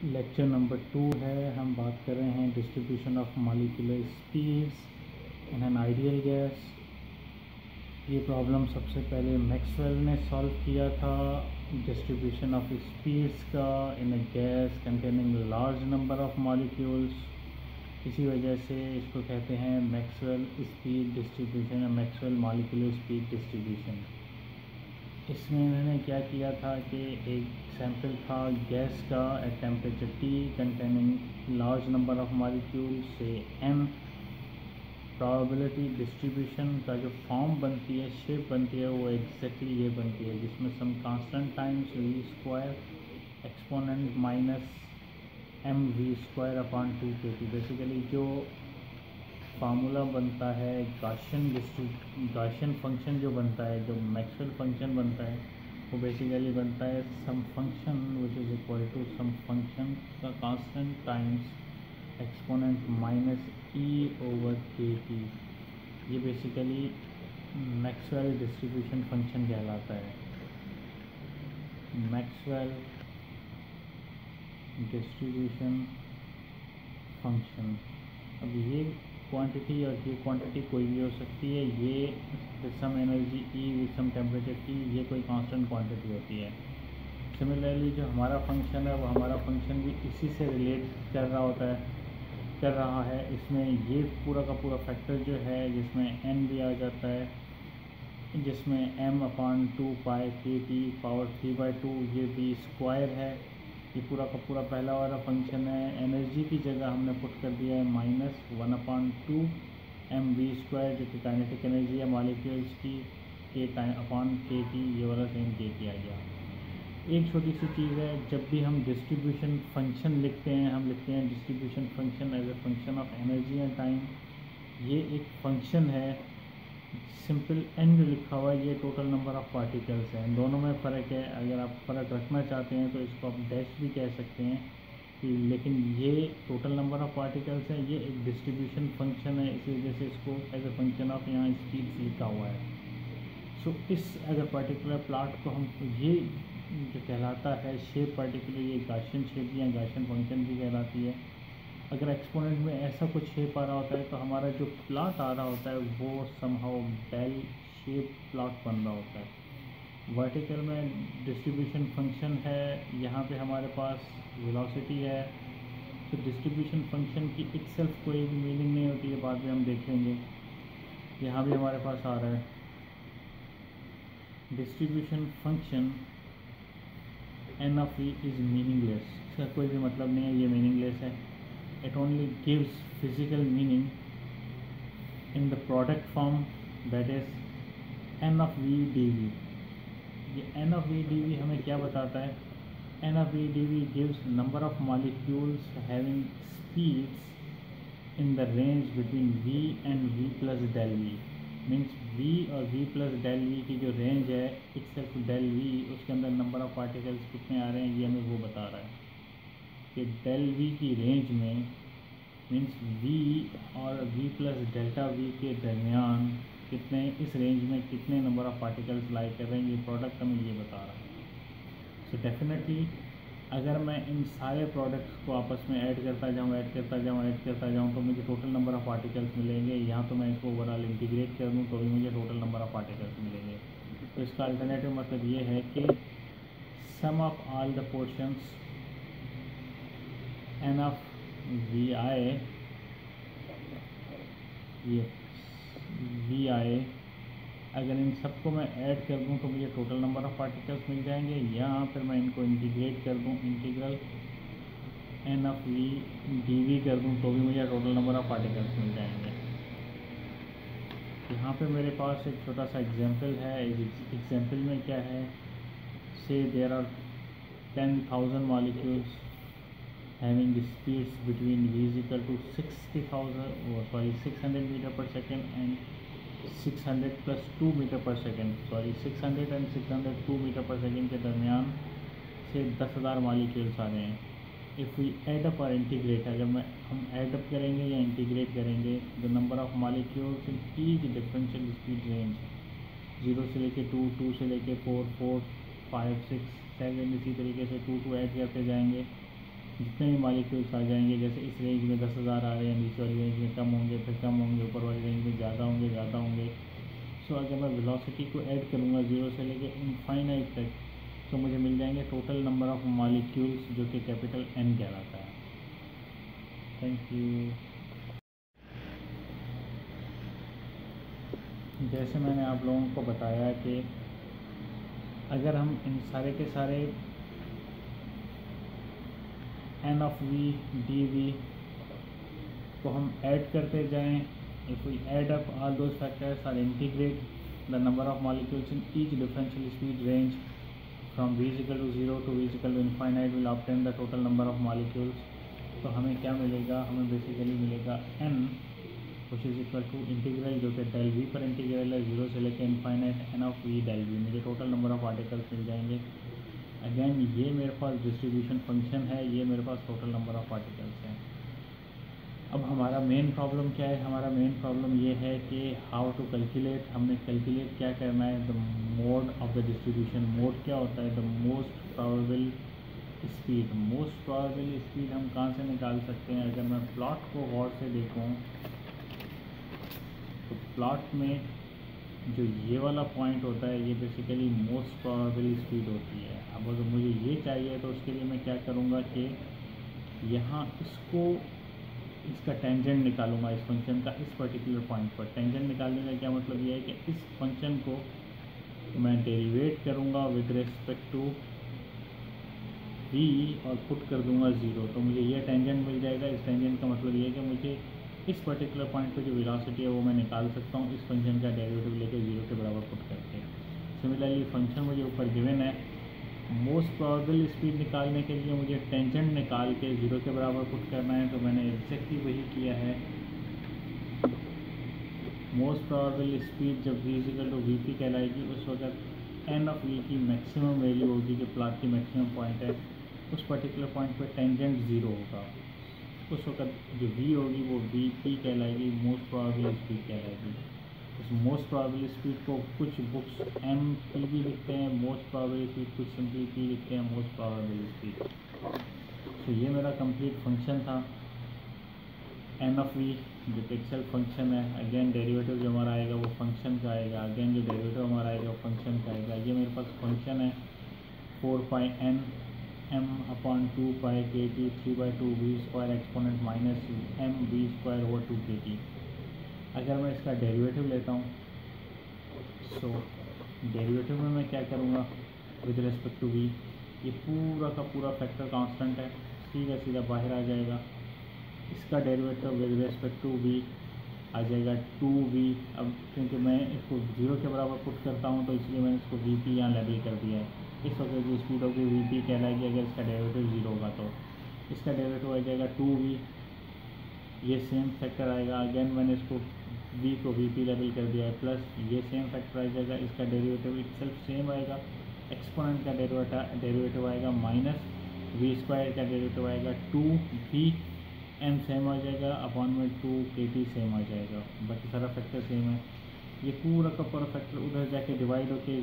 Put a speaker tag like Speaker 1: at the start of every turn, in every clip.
Speaker 1: Lecture number 2 है। हम बात कर रहे हैं distribution of molecular speeds in an ideal gas. ये प्रॉब्लम सबसे पहले मैक्सवेल ने सॉल्व किया था, डिस्ट्रीब्यूशन ऑफ स्पीड्स का in a gas containing large number of molecules. इसी वजह से इसको कहते हैं मैक्सवेल स्पीड डिस्ट्रीब्यूशन या मैक्सवेल मॉलिक्यूलर स्पीड डिस्ट्रीब्यूशन। इसमें इन्होंने क्या किया था कि एक सैंपल था गैस का at temperature T containing large number of molecule से m। प्रोबेबिलिटी डिस्ट्रीब्यूशन का जो फॉर्म बनती है, शेप बनती है, वो एग्जैक्टली ये बनती है, जिसमें some constant times v² exponent minus mv² upon 2kT। Basically जो फार्मूला बनता है गाशियन फंक्शन जो बनता है, जो मैक्सवेल फंक्शन बनता है, वो बेसिकली बनता है some function which is equal to some function का constant times exponent minus e/kt। ये बेसिकली मैक्सवेल डिस्ट्रीब्यूशन फंक्शन कहलाता है। Maxwell distribution function. अब ये क्वांटिटी और ये क्वांटिटी कोई भी हो सकती है। ये with some energy E with some temperature T, ये कोई कांस्टेंट क्वांटिटी होती है। सिमिलरली जो हमारा फंक्शन है, वो हमारा फंक्शन भी इसी से रिलेट कर रहा है। इसमें ये पूरा का पूरा फैक्टर जो है, जिसमें n भी आ जाता है, जिसमें m/2π/kt पावर 3/2, ये v² है। ये पूरा का पूरा पहला वाला फंक्शन है। एनर्जी की जगह हमने पुट कर दिया है -1/2 mv², जो कि काइनेटिक एनर्जी है मॉलिक्यूल्स की, k टाइम अपॉन kt, ये वाला सेम kt आ गया। एक छोटी सी चीज़ है, जब भी हम डिस्ट्रीब्यूशन फंक्शन लिखते हैं, हम लिखते हैं distribution function as a function of energy and time. ये एक फंक्शन है, सिंपल n जो लिखा हुआ है, ये टोटल नंबर ऑफ पार्टिकल्स हैं। दोनों में फ़र्क है। अगर आप फ़र्क रखना चाहते हैं तो इसको आप डैश भी कह सकते हैं, लेकिन ये टोटल नंबर ऑफ पार्टिकल्स है। ये एक डिस्ट्रीब्यूशन फंक्शन है, इसी वजह से इसको एज ए फंक्शन ऑफ यहाँ स्पीड्स लिखा हुआ है। सो इस अगर पर्टिकुलर प्लॉट को हम, ये जो कहलाता है शेप, पर्टिकुलर ये गाशियन शेप या गाशियन फंक्शन भी कहलाती है। अगर एक्सपोनेंट में ऐसा कुछ शेप आ रहा होता है, तो हमारा जो प्लॉट आ रहा होता है वो समहाउ बेल शेप प्लॉट बन रहा होता है। वर्टिकल में डिस्ट्रीब्यूशन फंक्शन है, यहाँ पे हमारे पास वेलोसिटी है। तो डिस्ट्रीब्यूशन फंक्शन की इटसेल्फ कोई भी मीनिंग नहीं होती है, बाद में हम देखेंगे। यहाँ भी हमारे पास आ रहा है distribution function n(v) is meaningless. इसका कोई भी मतलब नहीं है, ये मीनिंगलेस है। It only gives physical meaning in the product form, that is n(v) dv। ये n(v) dv हमें क्या बताता है? n(v) dv gives number of molecules having speeds in the range between v and v plus del v। Means v और v plus del v की जो range है, itself del v, उसके अंदर नंबर ऑफ पार्टिकल्स कितने आ रहे हैं, ये हमें वो बता रहा है कि डेल वी की रेंज में, मीन्स v और v प्लस डेल्टा v के दरमियान कितने, इस रेंज में कितने नंबर ऑफ पार्टिकल्स लाई कर रहे हैं, ये प्रोडक्ट हमें ये बता रहा है। सो डेफिनेटली अगर मैं इन सारे प्रोडक्ट्स को आपस में ऐड करता जाऊँ तो मुझे टोटल नंबर ऑफ पार्टिकल्स मिलेंगे। यहाँ तो मैं इसको ओवरऑल इंटीग्रेट कर दूँ तो भी मुझे टोटल नंबर ऑफ पार्टिकल्स मिलेंगे। तो इसका अल्टरनेटिव मतलब ये है कि sum of all the portions n of vi, ये vi, अगर इन सबको मैं ऐड कर दूं तो मुझे टोटल नंबर ऑफ पार्टिकल्स मिल जाएंगे। यहाँ फिर मैं इनको इंटीग्रेट कर दूं, integral n of v dv कर दूं तो भी मुझे टोटल नंबर ऑफ पार्टिकल्स मिल जाएंगे। यहाँ पे मेरे पास एक छोटा सा एग्जांपल है। एग्जांपल में क्या है, से there are 10,000 molecules having speeds between v is equal to 600 meter per second and 600 plus 2 meter per second, 600 and 602 meter per second के दरमियान से 10,000 मॉलिक्यूल्स आ रहे हैं। इफ़ वी एड अप और इंटीग्रेट, अगर हम एड अप करेंगे या इंटीग्रेट करेंगे the number of molecules in each differential speed range, 0 से लेके 2, 2 से लेके 4, 4, 5, 6, 7, इसी तरीके से 2 ऐड करते जाएंगे। जितने भी मॉलिक्यूल्स आ जाएंगे, जैसे इस रेंज में 10,000 आ रहे हैं, नीचे वाली रेंज में कम होंगे, फिर कम होंगे, ऊपर वाली रेंज में ज़्यादा होंगे। सो अगर मैं वेलोसिटी को ऐड करूँगा 0 से लेकर इनफाइनाइट तक, तो मुझे मिल जाएंगे टोटल नंबर ऑफ मॉलिक्यूल्स, जो कि कैपिटल N कहलाता है। Thank you. जैसे मैंने आप लोगों को बताया कि अगर हम इन सारे के सारे N of V dV को हम ऐड करते जाएं, if we add up all those factors or integrate the number of molecules in each differential speed range from v is equal to 0 to v is equal to infinite, will obtain the total number of molecules। तो हमें क्या मिलेगा, हमें basically मिलेगा n which is equal to integral जो कि del v पर integral है 0 से लेकर infinite n of v del v, मुझे टोटल नंबर ऑफ पार्टिकल्स मिल जाएंगे। अगेन ये मेरे पास डिस्ट्रीब्यूशन फंक्शन है, ये मेरे पास टोटल नंबर ऑफ पार्टिकल्स है। अब हमारा मेन प्रॉब्लम क्या है, हमारा मेन प्रॉब्लम ये है कि हाउ टू कैलकुलेट, हमने कैलकुलेट क्या करना है, the mode of the distribution. Mode क्या होता है, the most probable speed. Most probable speed हम कहाँ से निकाल सकते हैं, अगर मैं प्लॉट को गौर से देखूँ तो प्लॉट में जो ये वाला पॉइंट होता है, ये बेसिकली मोस्ट प्रोबेबल स्पीड होती है। अब अगर मुझे ये चाहिए तो उसके लिए मैं क्या करूँगा कि यहाँ इसका टेंजेंट निकालूंगा इस फंक्शन का, इस पर्टिकुलर पॉइंट पर। टेंजेंट निकालने का क्या मतलब ये है कि इस फंक्शन को मैं डेरिवेट करूँगा विद रिस्पेक्ट टू v और पुट कर दूंगा 0, तो मुझे ये टेंजेंट मिल जाएगा। इस टेंजेंट का मतलब ये है कि मुझे इस पर्टिकुलर पॉइंट पे जो वेलोसिटी है वो मैं निकाल सकता हूँ इस फंक्शन का डेरिवेटिव लेके 0 के बराबर पुट करके। सिमिलरली फंक्शन मुझे ऊपर गिवन है, मोस्ट प्रोबेबल स्पीड निकालने के लिए मुझे टेंजेंट निकाल के 0 के बराबर पुट करना है, तो मैंने एग्जैक्टली वही किया है। मोस्ट प्रोबेबल स्पीड जब v इक्वल टू vp कहलाएगी, उस वक्त n ऑफ v की मैक्सिमम वैल्यू होगी, जो प्लॉट की मैक्सिमम पॉइंट है, उस पर्टिकुलर पॉइंट पर टेंजेंट 0 होगा। उस वक्त जो v होगी वो vp कहलाएगी, मोस्ट प्रोबेबल स्पीड कहलाएगी। इस मोस्ट प्रोबेबल स्पीड को कुछ बुक्स mp भी लिखते हैं मोस्ट प्रोबेबल स्पीड, कुछ सिंपली p लिखते हैं मोस्ट प्रोबेबल स्पीड। तो ये मेरा कंप्लीट फंक्शन था n ऑफ v, जो पिक्सल फंक्शन है। अगेन डेरिवेटिव जो हमारा आएगा वो फंक्शन का आएगा, अगेन जो डेरिवेटिव हमारा आएगा वो फंक्शन का आएगा। ये मेरे पास फंक्शन है 4πn m upon 2π kt 3/2 v square exponent minus m v square over 2 kt। अगर मैं इसका डेरिवेटिव लेता हूँ, सो डेरिवेटिव में मैं क्या करूँगा विद रिस्पेक्ट टू v, ये पूरा का पूरा फैक्टर कांस्टेंट है, सीधा सीधा बाहर आ जाएगा। इसका derivative with respect to v आ जाएगा 2v। अब क्योंकि मैं इसको 0 के बराबर पुट करता हूँ तो इसलिए मैंने इसको vp यहाँ लेबल कर दिया है। इस वक्त जो स्पीड होगी vp कहलाएगी अगर इसका डेरिवेटिव 0 होगा, तो इसका डेरिवेटिव आ जाएगा 2v, ये सेम फैक्टर आएगा। अगेन मैंने इसको v को vp लेबल कर दिया है, प्लस ये सेम फैक्टर आ जाएगा, इसका डेरिवेटिव इटसेल्फ सेम आएगा, एक्सपोनेंट का डेरिवेटिव आएगा माइनस v स्क्वायर का डेरिवेटिव आएगा 2v, m सेम आ जाएगा अपॉन में 2 kt सेम आ जाएगा, बाकी सारा फैक्टर सेम है। ये पूरा का पूरा फैक्टर उधर जाके डिवाइड होके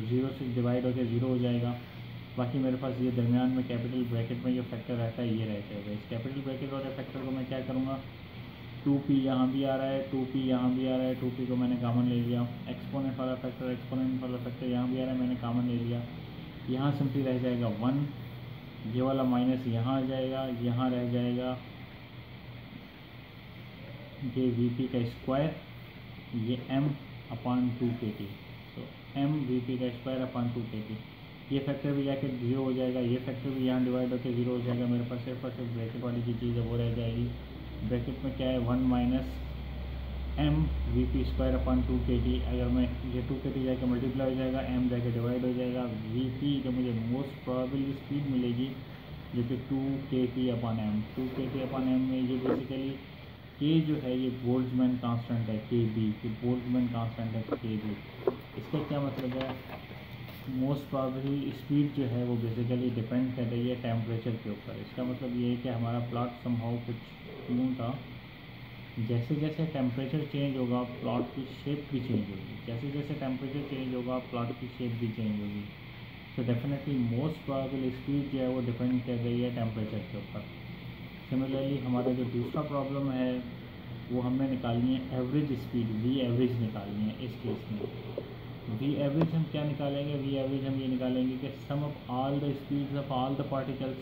Speaker 1: 0 से डिवाइड होके 0 हो जाएगा। बाकी मेरे पास ये दरमियान में कैपिटल ब्रैकेट में जो फैक्टर रहता है ये रह जाएगा। इस कैपिटल ब्रैकेट वाले फैक्टर को मैं क्या करूँगा, 2p यहाँ भी आ रहा है, 2p यहाँ भी आ रहा है, 2p को मैंने कॉमन ले लिया। एक्सपोनेंट वाला फैक्टर यहाँ भी आ रहा है, मैंने कॉमन ले लिया। यहाँ सिंपली रह जाएगा 1, ये वाला माइनस यहाँ आ जाएगा, यहाँ रह जाएगा ये vp का स्क्वायर, ये m अपॉन 2 kt, तो m vp का स्क्वायर अपॉन 2 kt। ये फैक्टर भी जाके 0 हो जाएगा, ये फैक्टर भी यहाँ डिवाइड होकर 0 हो जाएगा। मेरे पास सिर्फ और सिर्फ ब्रैकेट वाली की चीज़ है वो रह जाएगी। ब्रैकेट में क्या है 1 minus m vp square upon 2 kt। अगर मैं ये 2 kt जाके मल्टीप्लाई हो जाएगा, m जाके डिवाइड हो जाएगा, vp जो मुझे मोस्ट प्रोबेबल स्पीड मिलेगी जो कि 2 kt upon m। 2 kt upon m में ये बेसिकली k जो है ये बोल्ट्जमैन कांस्टेंट है, kb, कि बोल्ट्जमैन कांस्टेंट है kb। इसका क्या मतलब है, मोस्ट प्रोबेबल स्पीड जो है वो बेसिकली डिपेंड कर रही है टेम्परेचर के ऊपर। इसका मतलब ये है कि हमारा प्लॉट समहाउ कुछ यूँ था, जैसे जैसे टेम्परेचर चेंज होगा प्लॉट की शेप भी चेंज होगी, जैसे जैसे टेम्परेचर चेंज होगा प्लॉट की शेप भी चेंज होगी। तो डेफिनेटली मोस्ट प्रोबेबल स्पीड जो है वो डिपेंड कर रही है टेम्परेचर के ऊपर। सिमिलरली हमारा जो दूसरा प्रॉब्लम है वो हमें निकालनी है एवरेज स्पीड, वी एवरेज निकालनी है। इस केस में वी एवरेज हम क्या निकालेंगे, वी एवरेज हम ये निकालेंगे कि sum of all the speeds of all the particles,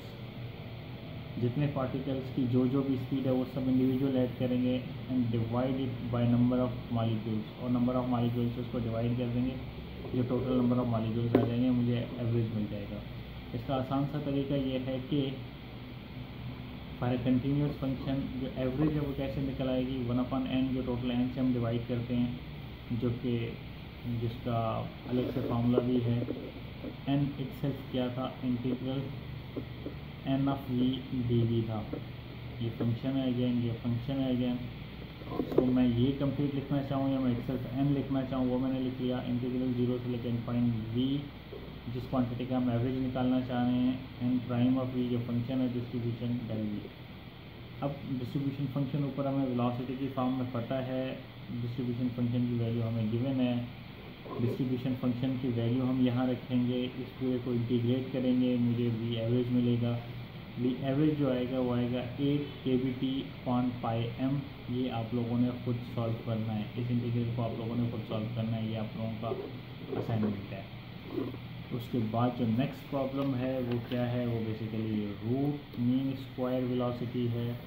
Speaker 1: जितने पार्टिकल्स की जो भी स्पीड है वो सब इंडिविजुअल ऐड करेंगे and divide it by number of molecules, और नंबर ऑफ मॉलिक्यूल्स उसको डिवाइड कर देंगे, जो टोटल नंबर ऑफ मॉलिक्यूल्स आ जाएंगे मुझे एवरेज मिल जाएगा। इसका आसान सा तरीका ये है कि फॉर ए कंटिन्यूस फंक्शन जो एवरेज है वो कैसे निकल आएगी, 1/n जो टोटल n से हम डिवाइड करते हैं, जो कि जिसका अलग से फार्मूला भी है। n इटसेल्फ क्या था, integral n of v dv था। ये फंक्शन है अगेन, ये फंक्शन है अगेन। सो मैं ये कंप्लीट लिखना चाहूँ या मैं इटसेल्फ n लिखना चाहूँ वो मैंने लिख लिया। इंटीग्रल 0 से लेकर पॉइंट v, जिस क्वांटिटी का हम एवरेज निकालना चाह रहे हैं, n प्राइम ऑफ v जो फंक्शन है डिस्ट्रीब्यूशन डेल v। अब डिस्ट्रीब्यूशन फंक्शन ऊपर हमें वेलोसिटी की फॉर्म में पता है, डिस्ट्रीब्यूशन फंक्शन की वैल्यू हमें गिवन है। डिस्ट्रीब्यूशन फंक्शन की वैल्यू हम यहाँ रखेंगे, इस पूरे को इंटीग्रेट करेंगे, मुझे वी एवरेज मिलेगा। वी एवरेज जो आएगा वो आएगा 8 kBT/πm। ये आप लोगों ने खुद सॉल्व करना है, इस इंटीग्रल को आप लोगों ने खुद सॉल्व करना है, ये आप लोगों का असाइनमेंट है। उसके बाद जो नेक्स्ट प्रॉब्लम है वो क्या है, वो basically root mean square velocity है।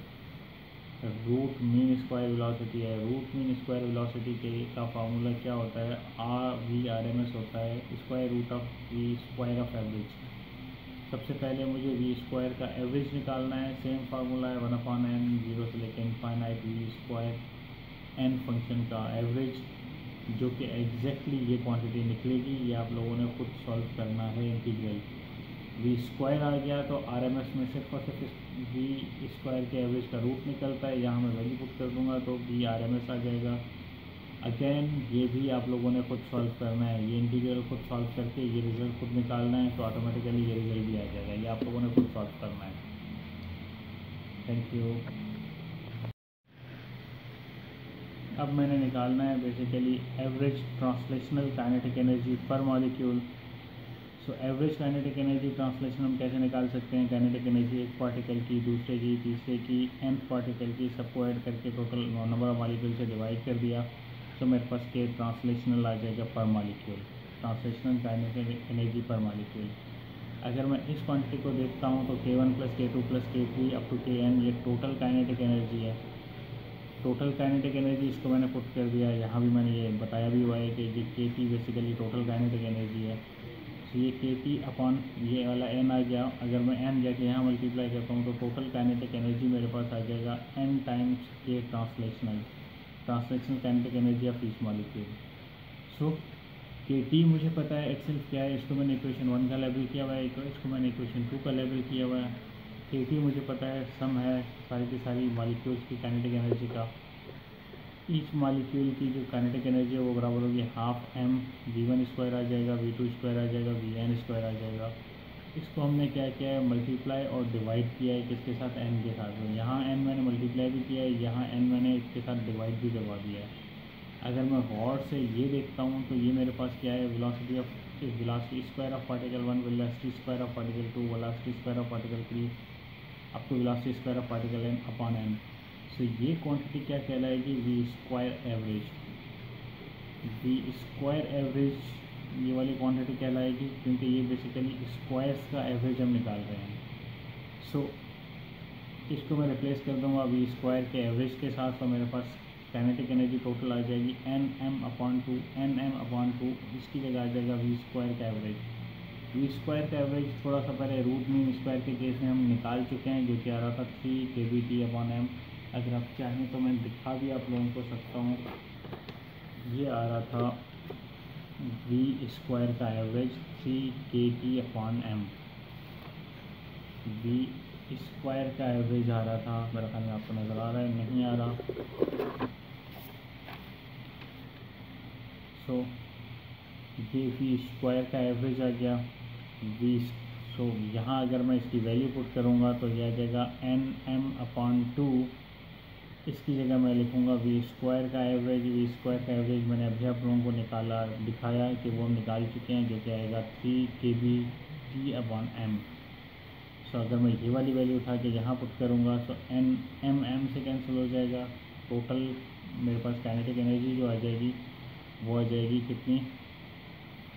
Speaker 1: रूट मीन स्क्वायर वेलोसिटी है। रूट मीन स्क्वायर वेलोसिटी के का फार्मूला क्या होता है, RV/RMS होता है, square root of V square of average. सबसे पहले मुझे V स्क्वायर का एवरेज निकालना है, सेम फार्मूला है 1/n 0 से लेकर infinite V square n function का एवरेज, जो कि एग्जैक्टली ये क्वांटिटी निकलेगी। ये आप लोगों ने खुद सॉल्व करना है इंटीग्रल। V स्क्वायर आ गया तो RMS में सिर्फ और सिर्फ V स्क्वायर के एवरेज का रूट निकलता है, यहाँ मैं वैल्यू पुट कर दूँगा तो V RMS आ जाएगा। अगेन ये भी आप लोगों ने खुद सॉल्व करना है, ये इंटीग्रल खुद सॉल्व करके ये रिज़ल्ट खुद निकालना है, तो ऑटोमेटिकली ये रिज़ल्ट भी आ जाएगा। ये आप लोगों ने खुद सॉल्व करना है। Thank you. अब मैंने निकालना है basically average translational kinetic energy पर molecule. So average kinetic energy translation हम कैसे निकाल सकते हैं, काइनेटिक एनर्जी एक पार्टिकल की, दूसरे की, तीसरे की, nth पार्टिकल की, सबको ऐड करके टोटल नंबर ऑफ मॉलिक्यूल से डिवाइड कर दिया, तो मेरे पास के ट्रांसलेशनल आ जाएगा पर मॉलिक्यूल, ट्रांसलेशनल काइनेटिक एनर्जी पर मॉलिक्यूल। अगर मैं इस क्वांटिटी को देखता हूँ तो K1 + K2 + K3 up to Kn ये टोटल काइनेटिक एनर्जी है। टोटल काइनेटिक एनर्जी इसको मैंने पुट कर दिया, यहाँ भी मैंने ये बताया भी हुआ है कि ये KT basically total kinetic energy है। तो ये KT अपॉन ये वाला n आ गया। अगर मैं n जाके यहाँ मल्टीप्लाई करता हूँ तो टोटल काइनेटिक एनर्जी मेरे पास आ जाएगा n times K translational kinetic energy of each molecule. So KT मुझे पता है इटसेल्फ क्या है, इसको मैंने इक्वेशन 1 का लेवल किया हुआ है, इसको मैंने इक्वेशन 2 का लेवल किया हुआ है। KT मुझे पता है सम है सारी की सारी मॉलिक्यूल्स की काइनेटिक एनर्जी का। ईच मॉलिक्यूल की जो काइनेटिक एनर्जी है वो बराबर होगी हाफ m, V1 स्क्वायर आ जाएगा, V2 स्क्वायर आ जाएगा, Vn स्क्वायर आ जाएगा। इसको हमने क्या किया है, मल्टीप्लाई और डिवाइड किया है किसके साथ, n के साथ में। यहाँ n मैंने मल्टीप्लाई भी किया है, यहाँ n मैंने इसके साथ डिवाइड भी करवा दिया है। अगर मैं गौर से ये देखता हूँ तो ये मेरे पास क्या है, velocity of velocity square of particle 1, velocity square of particle 2, velocity square of particle 3 up to velocity square of particle n upon n। So ये क्वांटिटी क्या कहलाएगी, V square average. V square average ये वाली quantity कहलाएगी, क्योंकि ये basically squares का average हम निकाल रहे हैं। सो इसको मैं रिप्लेस कर दूँगा V स्क्वायर के एवरेज के साथ, तो मेरे पास काइनेटिक एनर्जी टोटल आ जाएगी nm/2। इसकी जगह आ जाएगा V स्क्वायर का एवरेज। V स्क्वायर का एवरेज थोड़ा सा पहले रूट मीन स्क्वायर के केस में हम निकाल चुके हैं, जो कि आ रहा था 3 kBT/m। अगर आप चाहें तो मैं दिखा भी आप लोगों को सकता हूँ, ये आ रहा था V स्क्वायर का एवरेज 3 kT/m। V स्क्वायर का एवरेज आ रहा था, मेरा ख्याल में आपको नज़र आ रहा है, नहीं आ रहा। सो ये V स्क्वायर का एवरेज आ गया V। सो यहाँ अगर मैं इसकी वैल्यू पुट करूँगा तो यह आ जाएगा nm/2। इसकी जगह मैं लिखूँगा V स्क्वायर का एवरेज। V स्क्वायर का एवरेज मैंने अभी आप लोगों को निकाला दिखाया कि वो हम निकाल चुके हैं, जो कि आएगा 3 T अपॉन M। सो अगर मैं ये वाली वैल्यू उठा के यहाँ पुट करूँगा तो N M से कैंसिल हो जाएगा। टोटल मेरे पास काइनेटिक एनर्जी जो आ जाएगी वो आ जाएगी कितनी,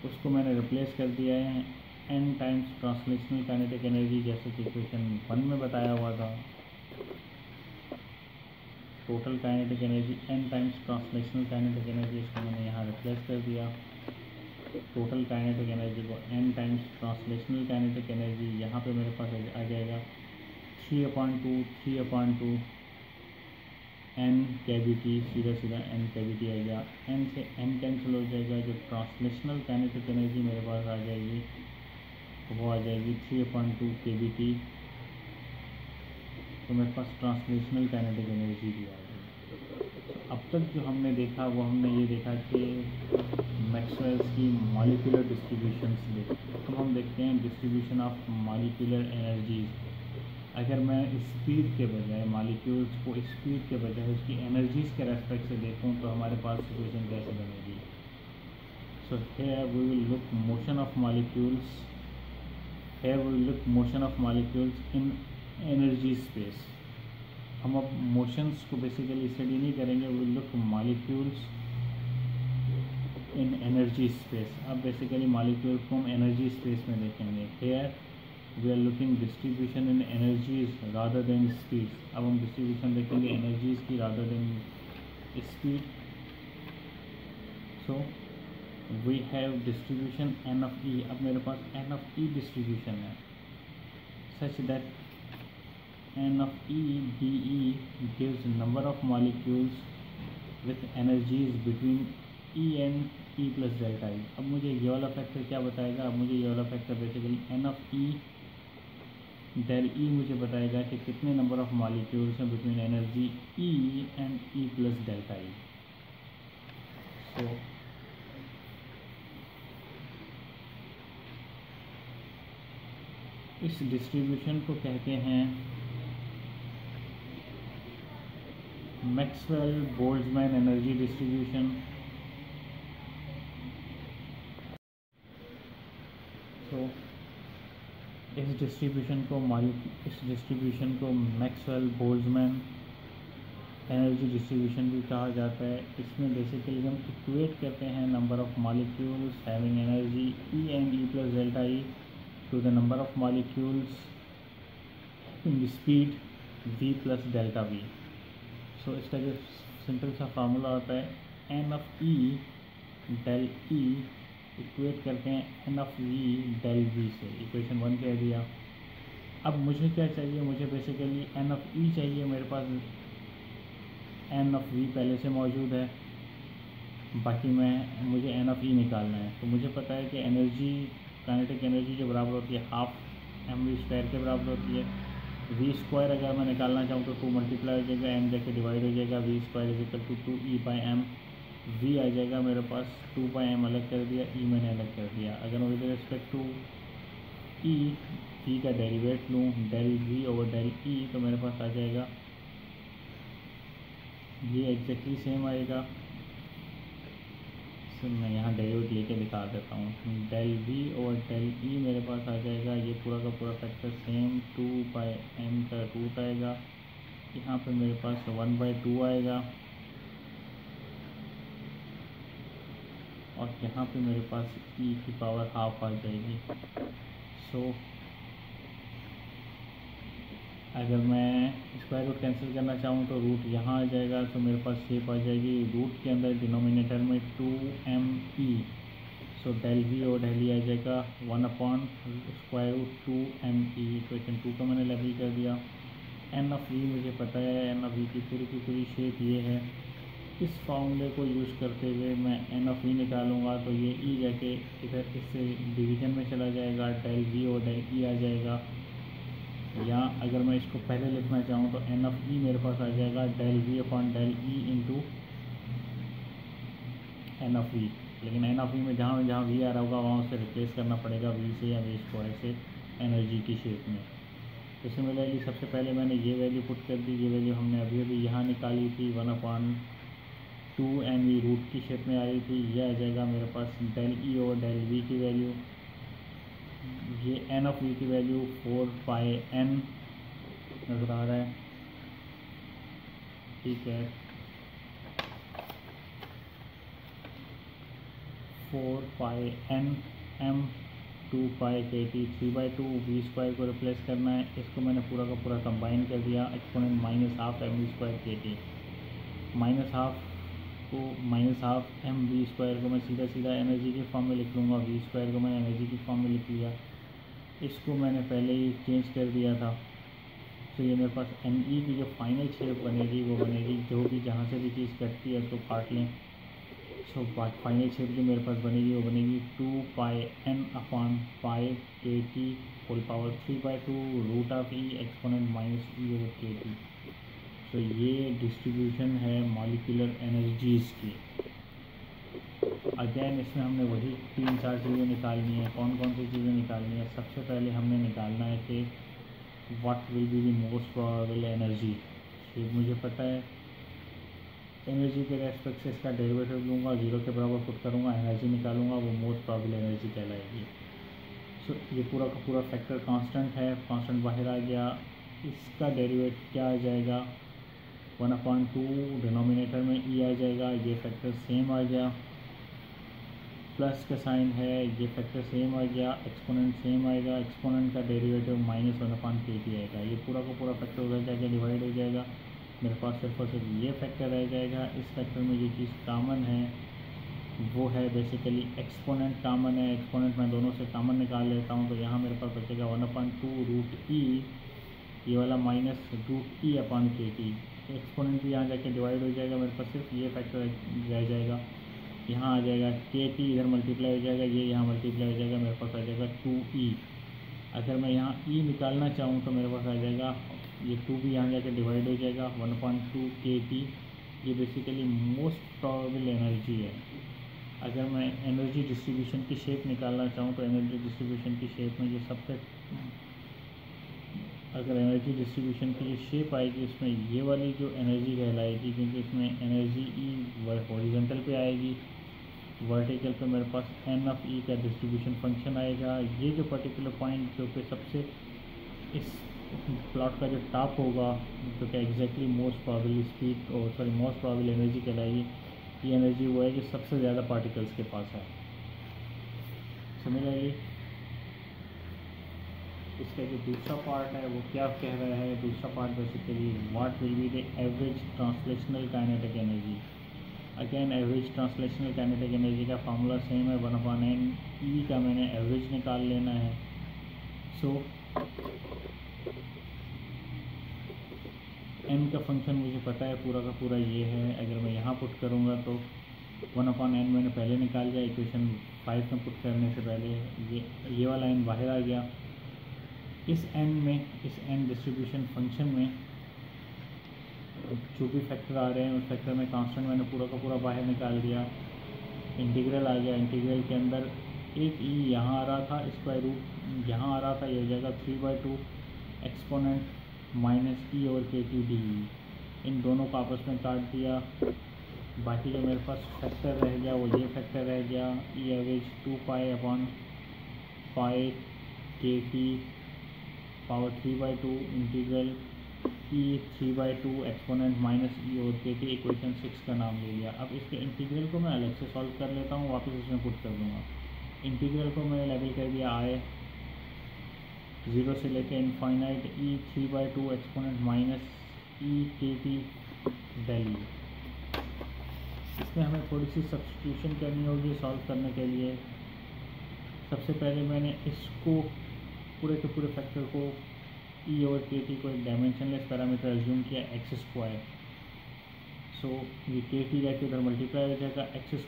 Speaker 1: उसको मैंने रिप्लेस कर दिया है N times translational kinetic energy, जैसे कि इक्वेशन 1 में बताया हुआ था। Total kinetic energy N times translational kinetic energy, इसको मैंने यहाँ रिप्लेस कर दिया। टोटल काइनेटिक एनर्जी को N times translational kinetic energy, यहाँ पे मेरे पास आ जाएगा 3/2 N कैविटी, सीधा सीधा N कैविटी आ गया। N से N कैंसिल हो जाएगा, जो ट्रांसलेशनल काइनेटिक एनर्जी मेरे पास आ जाएगी वो आ जाएगी 3/2 कैविटी। तो मेरे पास ट्रांसलेशनल काइनेटिक एनर्जी भी आ गई। अब तक जो हमने देखा वो हमने ये देखा कि मैक्सवेल्स की मॉलिक्यूलर डिस्ट्रीब्यूशंस देखी। अब हम देखते हैं डिस्ट्रीब्यूशन ऑफ मॉलिक्यूलर एनर्जीज। अगर मैं स्पीड के बजाय मॉलिक्यूल्स को स्पीड के बजाय उसकी एनर्जीज़ के रेस्पेक्ट से देखूं तो हमारे पास सिचुएशन कैसे बनेगी। So here we will look motion of molecules, here we will look motion of molecules in energy space. हम अब मोशंस को बेसिकली स्टडी नहीं करेंगे, we will look molecules in energy space. अब बेसिकली मॉलिक्यूल को हम एनर्जी स्पेस में देखेंगे। Here we are looking distribution in energies rather than speed. अब हम डिस्ट्रीब्यूशन देखेंगे एनर्जीज की rather than speed. So we have distribution N of E। अब मेरे पास N ऑफ E डिस्ट्रीब्यूशन है such that N of E dE gives number of molecules with energies between E and E plus delta E। अब मुझे ये वाला factor क्या बताएगा, अब मुझे ये वाला factor basically N of E del E मुझे बताएगा कि कितने नंबर ऑफ मॉलिक्यूल्स हैं between energy E and E plus delta E। सो इस डिस्ट्रीब्यूशन को कहते हैं मैक्सवेल बोल्ट्जमैन एनर्जी डिस्ट्रीब्यूशन। तो इस डिस्ट्रीब्यूशन को मैक्सवेल बोल्ट्जमैन एनर्जी डिस्ट्रीब्यूशन भी कहा जाता है। इसमें बेसिकली हम इक्वेट करते हैं number of molecules having energy E and E plus delta E to the number of molecules in speed V plus delta V। So इसका जो सिंपल सा फार्मूला होता है N of E del E equate करते हैं N of V del V से। Equation 1 कह दिया। अब मुझे क्या चाहिए, मुझे बेसिकली N of E चाहिए। मेरे पास N of V पहले से मौजूद है, बाकी मुझे N of E निकालना है। तो मुझे पता है कि एनर्जी काइनेटिक एनर्जी जो बराबर होती है हाफ mv² के बराबर होती है। v² अगर मैं निकालना चाहूँ तो 2 मल्टीप्लाई हो जाएगा, m जाके डिवाइड हो जाएगा, v² इज 2e/m। v आ जाएगा मेरे पास 2/m अलग कर दिया, e मैंने अलग कर दिया। अगर मैं with respect to e v का डेरिवेट लूँ del v over del e तो मेरे पास आ जाएगा ये एग्जैक्टली सेम आएगा। तो मैं यहाँ डेरिवेट लेके दिखा देता हूँ। del v over del e मेरे पास आ जाएगा ये पूरा का पूरा फैक्टर सेम 2/m का रूट आएगा। यहाँ पे मेरे पास 1/2 आएगा और यहाँ पे मेरे पास e की पावर हाफ आ जाएगी। सो अगर मैं स्क्वायर रूट कैंसिल करना चाहूँ तो रूट यहाँ आ जाएगा। तो मेरे पास शेप आ जाएगी रूट के अंदर डिनोमिनेटर में 2me। सो del v और del e आ जाएगा 1/√2me। इक्वेशन 2 का मैंने लेवल कर दिया। N of v मुझे पता है, N of v की पूरी शेप ये है। इस फॉर्मूले को यूज़ करते हुए मैं N of v निकालूंगा तो ये e जाके इधर इससे डिवीज़न में चला जाएगा, del v और del e आ जाएगा। या अगर मैं इसको पहले लिखना चाहूँ तो N of E मेरे पास आ जाएगा del v upon del E into N of V। लेकिन N of V में जहाँ v आ रहा होगा वहाँ उसे रिप्लेस करना पड़ेगा v से या v² से एनर्जी की शेप में। तो सिमिलरली सबसे पहले मैंने ये वैल्यू पुट कर दी। ये वैल्यू हमने अभी यहाँ निकाली थी 1/2me रूट की शेप में आ रही थी। यह आ जाएगा मेरे पास del E और del V की वैल्यू। ये एन ऑफ वी की वैल्यू 4πn नज़र आ रहा है, ठीक है। 4πn m 2π/kT 3/2 V square को रिप्लेस करना है। इसको मैंने पूरा का पूरा कंबाइन कर दिया, एक्सपोनेंट -12 mv²kT -12 को -12 mv² को मैं सीधा सीधा एनर्जी के फॉर्म में लिख लूँगा, वी स्क्वायर को मैंने एनर्जी की फॉर्म में लिख लिया। इसको मैंने पहले ही चेंज कर दिया था। तो ये मेरे पास एन ई की जो फाइनल शेप बनेगी वो बनेगी, जो भी जहाँ से भी चीज़ कटती है उसको काट लें। सो फाइनल शेप जो मेरे पास बनेगी वो बनेगी 2πn/π/kT whole power 3/2 √e exponent -e/kT। तो ये डिस्ट्रीब्यूशन है मॉलिक्यूलर एनर्जीज़ की। अगेन इसमें हमने वही 3-4 चीज़ें निकालनी है। कौन कौन सी चीज़ें निकालनी है? सबसे पहले हमने निकालना है कि what will be the most probable energy. ये मुझे पता है, एनर्जी के रेस्पेक्ट से इसका डेरिवेटिव लूँगा, 0 के बराबर पुट करूँगा, एनर्जी निकालूंगा, वो मोस्ट प्रोबेबल एनर्जी कहलाएगी। सो ये पूरा का पूरा फैक्टर कांस्टेंट है, कांस्टेंट बाहर आ गया। इसका डेरिवेटिव क्या आ जाएगा? 1/2 डिनोमिनेटर में ई आ जाएगा, ये फैक्टर सेम आ गया, प्लस का साइन है, ये फैक्टर सेम आ गया, एक्सपोनेंट सेम आएगा, एक्सपोनेंट का डेरिवेटिव -1/kT आएगा। ये पूरा का पूरा फैक्टर उधर जाके डिवाइड हो जाएगा, मेरे पास सिर्फ और सिर्फ ये फैक्टर रह जाएगा। इस फैक्टर में जो चीज़ कॉमन है वो है बेसिकली एक्सपोनेंट कॉमन है। एक्सपोनेंट मैं दोनों से कॉमन निकाल लेता हूँ, तो यहाँ मेरे पास बचेगा 1/2 √e, ये वाला -√e/kT। एक्सपोनेंट भी यहाँ जाके डिवाइड हो जाएगा, मेरे पास सिर्फ ये फैक्टर रह जाएगा। यहाँ आ जाएगा kT, इधर मल्टीप्लाई हो जाएगा, ये यहाँ मल्टीप्लाई हो जाएगा, मेरे पास आ जाएगा 2e। अगर मैं यहाँ e निकालना चाहूँ तो मेरे पास आ जाएगा, ये 2 भी यहाँ जाके डिवाइड हो जाएगा, 1/2 kT। ये बेसिकली मोस्ट प्रोबेबल एनर्जी है। अगर मैं एनर्जी डिस्ट्रीब्यूशन की शेप निकालना चाहूँ तो एनर्जी डिस्ट्रीब्यूशन की शेप में जो सबसे, अगर एनर्जी डिस्ट्रीब्यूशन की जो शेप आएगी उसमें ये वाली जो एनर्जी कहलाएगी, क्योंकि इसमें एनर्जी ई हॉरिजॉन्टल पे आएगी, वर्टिकल पे मेरे पास एन ऑफ ई का डिस्ट्रीब्यूशन फंक्शन आएगा। ये जो पर्टिकुलर पॉइंट जो कि सबसे इस प्लॉट का जो टॉप होगा, जो कि एग्जैक्टली मोस्ट प्रोबेबल स्पीड और सॉरी मोस्ट प्रोबेबल एनर्जी कहलाएगी, ये एनर्जी वो है जो सबसे ज़्यादा पार्टिकल्स के पास है। समझ आएगी? इसका जो दूसरा पार्ट है वो क्या कह रहा है? दूसरा part basically what will be the average translational kinetic energy. Again average translational kinetic energy का फार्मूला सेम है, 1/n ई का मैंने एवरेज निकाल लेना है। सो n का फंक्शन मुझे पता है पूरा का पूरा ये है। अगर मैं यहाँ पुट करूँगा तो 1/n मैंने पहले निकाल लिया, इक्वेशन 5 में पुट करने से पहले ये वाला n बाहर आ गया। इस n में, इस n डिस्ट्रीब्यूशन फंक्शन में जो भी फैक्टर आ रहे हैं उस फैक्टर में कांस्टेंट मैंने पूरा का पूरा बाहर निकाल दिया। इंटीग्रल आ गया, इंटीग्रल के अंदर एक ई यहाँ आ रहा था, स्क्वायर रूट यहाँ आ रहा था, ये हो जाएगा 3/2 एक्सपोनेंट -e/kT dy। इन दोनों को आपस में काट दिया। बाकी जो मेरे पास फैक्टर रह गया वो ये फैक्टर रह गया, E average 2π/kT power 3/2 integral e 3/2 exponent -e/kT। Equation 6 का नाम ले लिया। अब इसके इंटीग्रल को मैं अलग से सॉल्व कर लेता हूँ, वापस इसमें पुट कर दूँगा। इंटीग्रल को मैंने लेवल कर दिया i 0 से लेकर infinite e 3/2 exponent -e/kT del. इसमें हमें थोड़ी सी सब्स्टिट्यूशन करनी होगी सॉल्व करने के लिए। सबसे पहले मैंने इसको पूरे के पूरे फैक्टर को e/kT को एक डायमेंशनलेस पैरामीटर एज्यूम किया, x²। सो ये kT जाके उधर मल्टीप्लाई हो जाएगा, x² =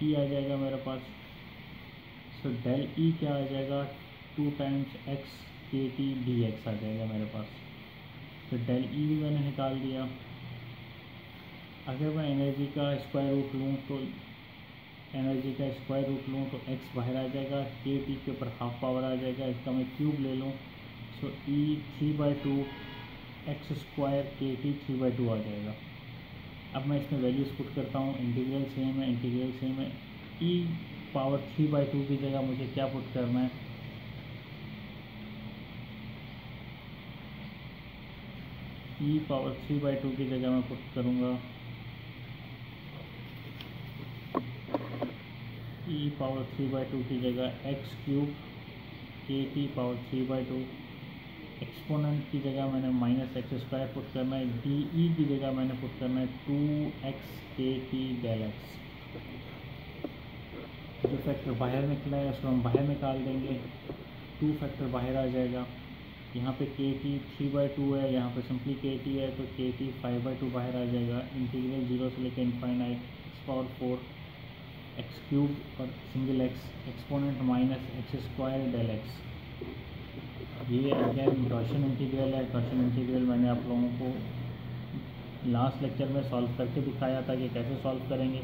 Speaker 1: e आ जाएगा मेरे पास। सो डेल ई क्या आ जाएगा? 2 टाइम्स x kT dx आ जाएगा मेरे पास। तो डेल ई भी मैंने निकाल दिया। अगर मैं एनर्जी का स्क्वायर रूट लूँ तो x बाहर आ जाएगा, kT के ऊपर हाफ पावर आ जाएगा, इसका मैं क्यूब ले लूँ सो e 3/2 x² kT 3/2 आ जाएगा। अब मैं इसमें वैल्यूज़ पुट करता हूँ, इंटीग्रल सेम है, e पावर 3/2 की जगह मुझे क्या पुट करना है? ई पावर 3/2 की जगह मैं पुट करूँगा ई पावर 3/2 की जगह एक्स क्यूब के टी पावर 3/2। एक्सपोनेंट की जगह मैंने माइनस एक्स स्क्वायर पुट करना है, डी ई की जगह मैंने पुट करना है 2x के टी डेल एक्स। जो फैक्टर बाहर निकला है उसको हम बाहर निकाल देंगे, 2 फैक्टर बाहर आ जाएगा। यहाँ पे के टी 3/2 है, यहाँ पे सिंपली के टी है तो के टी 5/2 बाहर आ जाएगा। इंटीग्रल 0 से लेकर infinite x power 4 x cube और single x, exponent minus x square del x. ये अगेन गॉसियन इंटीग्रल है। गॉसियन इंटीग्रल मैंने आप लोगों को लास्ट लेक्चर में सॉल्व करके दिखाया था कि कैसे सॉल्व करेंगे।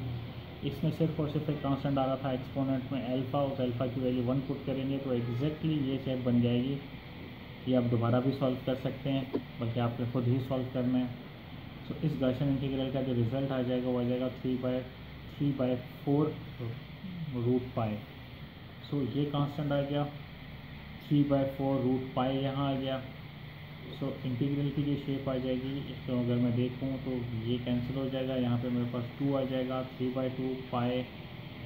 Speaker 1: इसमें सिर्फ और सिर्फ एक कांस्टेंट आ रहा था एक्सपोनेंट में अल्फ़ा, उस अल्फ़ा की वैल्यू 1 पुट करेंगे तो एग्जैक्टली ये शेप बन जाएगी। ये आप दोबारा भी सॉल्व कर सकते हैं, बल्कि आपने खुद ही सॉल्व करना है। तो इस गॉसियन इंटीग्रल का जो रिज़ल्ट आ जाएगा वो आ जाएगा 3/4 रूट पाई। सो ये कांस्टेंट आ गया, 3/4 रूट पाई यहाँ आ गया। सो इंटीग्रल की जो शेप आ जाएगी, इसको अगर मैं देखूँ तो ये कैंसिल हो जाएगा, यहाँ पे मेरे पास 2 आ जाएगा, 3/2 पाई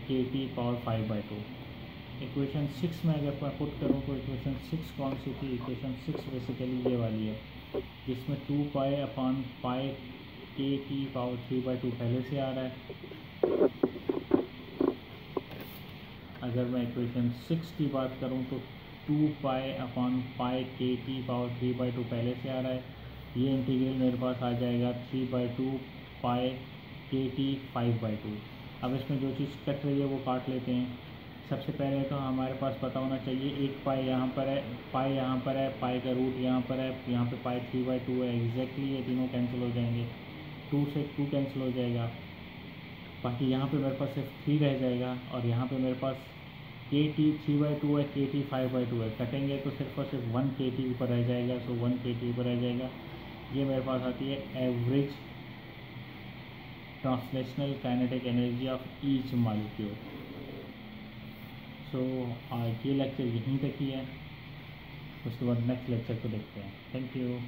Speaker 1: के टी पावर 5/2। इक्वेशन 6 में अगर मैं पुट करूँ तो इक्वेशन 6 कौन सी थी? इक्वेशन 6 बेसिकली ये वाली है, जिसमें 2 पाई अपॉन पाई के टी पावर 3/2 पहले से आ रहा है। अगर मैं इक्वेशन 6 की बात करूँ तो 2 पाई अपॉन पाई के टी पावर 3/2 पहले से आ रहा है। ये इंटीग्रल मेरे पास आ जाएगा 3/2 पाई के टी 5/2। अब इसमें जो चीज़ कट रही है वो काट लेते हैं। सबसे पहले तो हमारे पास पता होना चाहिए, एक पाई यहाँ पर है, पाई यहाँ पर है, पाई का रूट यहाँ पर है, यहाँ पे पाई 3/2 है। एग्जैक्टली ये तीनों कैंसिल हो जाएंगे, 2 से 2 कैंसिल हो जाएगा। बाकी यहाँ पे मेरे पास सिर्फ 3 रह जाएगा और यहाँ पे मेरे पास के टी 3/2 है, के टी 5/2 है। कटेंगे तो सिर्फ और सिर्फ 1 के टी ऊपर रह जाएगा। सो 1 के टी ऊपर रह जाएगा। ये मेरे पास आती है average translational kinetic energy of each molecule. So ये लेक्चर यहीं तक ही है, उसके बाद नेक्स्ट लेक्चर को देखते हैं। Thank you.